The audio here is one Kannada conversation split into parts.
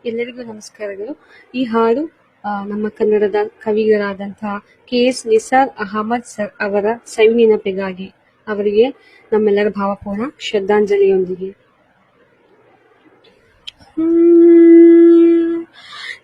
ಎಲ್ಲರಿಗೂ ನಮಸ್ಕಾರಗಳು. ಈ ಹಾಡು ನಮ್ಮ ಕನ್ನಡದ ಕವಿಗಳಾದಂತಹ KS ನಿಸಾರ್ ಅಹಮದ್ ಸರ್ ಅವರ ಸವಿನೆನಪಿಗಾಗಿ ಅವರಿಗೆ ನಮ್ಮೆಲ್ಲರ ಭಾವಪೂರ್ಣ ಶ್ರದ್ಧಾಂಜಲಿಯೊಂದಿಗೆ.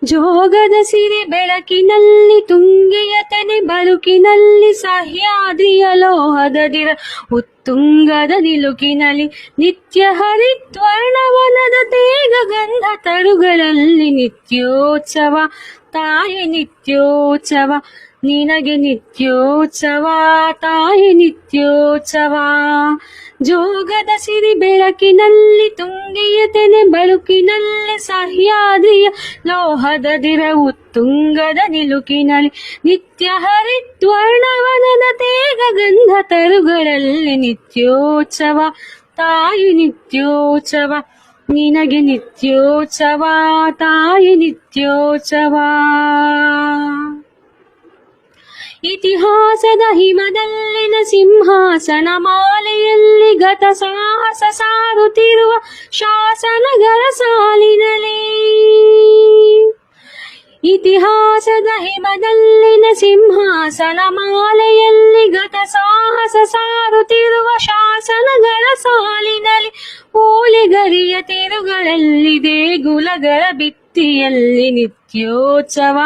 ಜೋಗದ ಸಿರಿ ಬೆಳಕಿನಲ್ಲಿ ತುಂಗೆಯ ತೆನೆ ಬಳುಕಿನಲ್ಲಿ ಸಹ್ಯಾದ್ರಿಯ ಲೋಹದ ದಿರ ಉತ್ತುಂಗದ ನಿಲುಕಿನಲ್ಲಿ ನಿತ್ಯ ಹರಿದ್ವರ್ಣವನದ ತೇಗ ಗಂಧ ತರುಗಳಲ್ಲಿ ನಿತ್ಯೋತ್ಸವ ತಾಯಿ ನಿತ್ಯೋತ್ಸವ ನಿನಗೆ ನಿತ್ಯೋತ್ಸವ ತಾಯಿ ನಿತ್ಯೋತ್ಸವ. ಜೋಗದ ಸಿರಿ ಬೆಳಕಿನಲ್ಲಿ ತುಂಗೆಯ ತೆನೆ ಬಳುಕಿನಲ್ಲಿ ಸಹ್ಯಾದ್ರಿಯ ಲೋಹದ ದಿರ ಉತ್ತುಂಗದ ನಿಲುಕಿನಲ್ಲಿ ನಿತ್ಯ ಹರಿದ್ವರ್ಣವನದ ತೇಗ ಗಂಧ ತರುಗಳಲ್ಲಿ ನಿತ್ಯೋತ್ಸವ ತಾಯಿ ನಿತ್ಯೋತ್ಸವ ನಿನಗೆ ನಿತ್ಯೋತ್ಸವ ತಾಯಿ ನಿತ್ಯೋತ್ಸವ. ಇತಿಹಾಸದ ಹಿಮದಲ್ಲಿನ ಸಿಂಹಾಸನ ಮಾಲೆಯಲ್ಲಿ ಗತ ಸಾಹಸ ಸಾರುತ್ತಿರುವ ಶಾಸನಗಳ ಸಾಲಿನಲ್ಲಿ. ಇತಿಹಾಸದ ಹಿಮದಲ್ಲಿನ ಸಿಂಹಾಸನ ಮಾಲೆಯಲ್ಲಿ ಗತ ಸಾಹಸ ಸಾರುತ್ತಿರುವ ಶಾಸನಗಳ ಸಾಲಿನಲ್ಲಿ ಓಲೆಗರಿಯ ತಿರುಗಳಲ್ಲಿ ದೇಗುಲಗಳ ಭಿತ್ತಿಯಲ್ಲಿ ನಿತ್ಯೋತ್ಸವ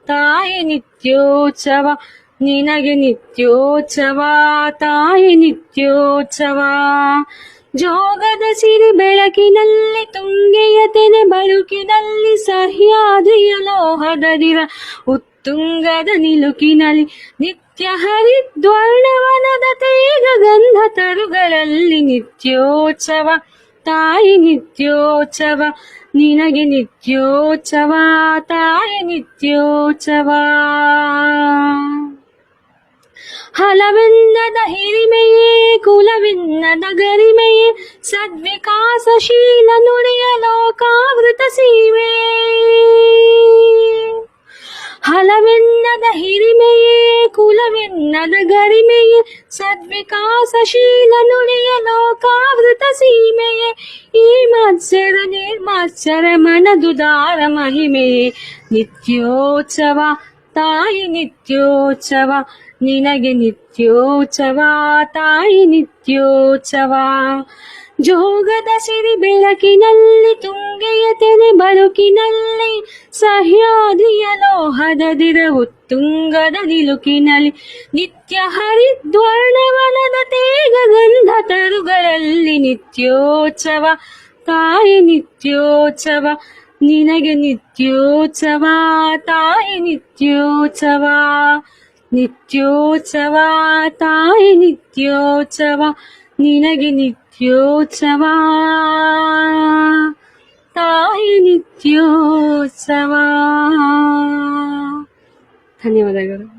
ತಾಯಿ ನಿತ್ಯೋತ್ಸವ ನಿನಗೆ ನಿತ್ಯೋತ್ಸವ ತಾಯಿ ನಿತ್ಯೋತ್ಸವ. ಜೋಗದ ಸಿರಿ ಬೆಳಕಿನಲ್ಲಿ ತುಂಗೆಯ ತೆನೆ ಬಳುಕಿನಲ್ಲಿ ಸಹ್ಯಾದ್ರಿಯ ಲೋಹದ ದಿರ ಉತ್ತುಂಗದ ನಿಲುಕಿನಲ್ಲಿ ನಿತ್ಯ ಹರಿದ್ವರ್ಣವನದ ತೇಗ ಗಂಧ ತರುಗಳಲ್ಲಿ ನಿತ್ಯೋತ್ಸವ ತಾಯಿ ನಿತ್ಯೋತ್ಸವ ನಿನಗೆ ನಿತ್ಯೋತ್ಸವ ತಾಯಿ ನಿತ್ಯೋತ್ಸವ. ಹಲವೆನ್ನದ ಹಿರಿಮೆಯೇ ಕುಲವೆನ್ನದ ಗರಿಮೆಯೇ ಸದ್ವಿಕಾಸಶೀಲ ನುಡಿಯ ಲೋಕಾವೃತ ಸೀಮೆ. ಹಲವೆನ್ನದ ಹಿರಿಮೆಯೇ ಕುಲವೆನ್ನದ ಗರಿಮೆಯೇ ಸದ್ವಿಕಾಸಶೀಲ ನುಡಿಯ ಲೋಕಾವೃತ ಸೀಮೆಯೇ ಈ ಮತ್ಸರ ನಿರ್ಮತ್ಸರ ಮನದುದಾರ ಮಹಿಮೆಯೇ ನಿತ್ಯೋತ್ಸವ ತಾಯಿ ನಿತ್ಯೋತ್ಸವ ನಿನಗೆ ನಿತ್ಯೋತ್ಸವ ತಾಯಿ ನಿತ್ಯೋತ್ಸವ. ಜೋಗದ ಸಿರಿ ಬೆಳಕಿನಲ್ಲಿ ತುಂಗೆಯ ತೆನೆ ಬಳುಕಿನಲ್ಲಿ ಸಹ್ಯಾದ್ರಿಯ ಲೋಹದ ದಿರ ಉತ್ತುಂಗದ ನಿಲುಕಿನಲ್ಲಿ ನಿತ್ಯ ಹರಿದ್ವರ್ಣವನದ ತೇಗ ಗಂಧ ತರುಗಳಲ್ಲಿ ನಿತ್ಯೋತ್ಸವ ತಾಯಿ ನಿತ್ಯೋತ್ಸವ ನಿನಗೆ ನಿತ್ಯೋತ್ಸವ ತಾಯಿ ನಿತ್ಯೋತ್ಸವ ನಿತ್ಯೋತ್ಸವ ತಾಯಿ ನಿತ್ಯೋತ್ಸವ ನಿನಗೆ ನಿತ್ಯೋತ್ಸವ ತಾಯಿ ನಿತ್ಯೋತ್ಸವ. ಧನ್ಯವಾದಗಳು.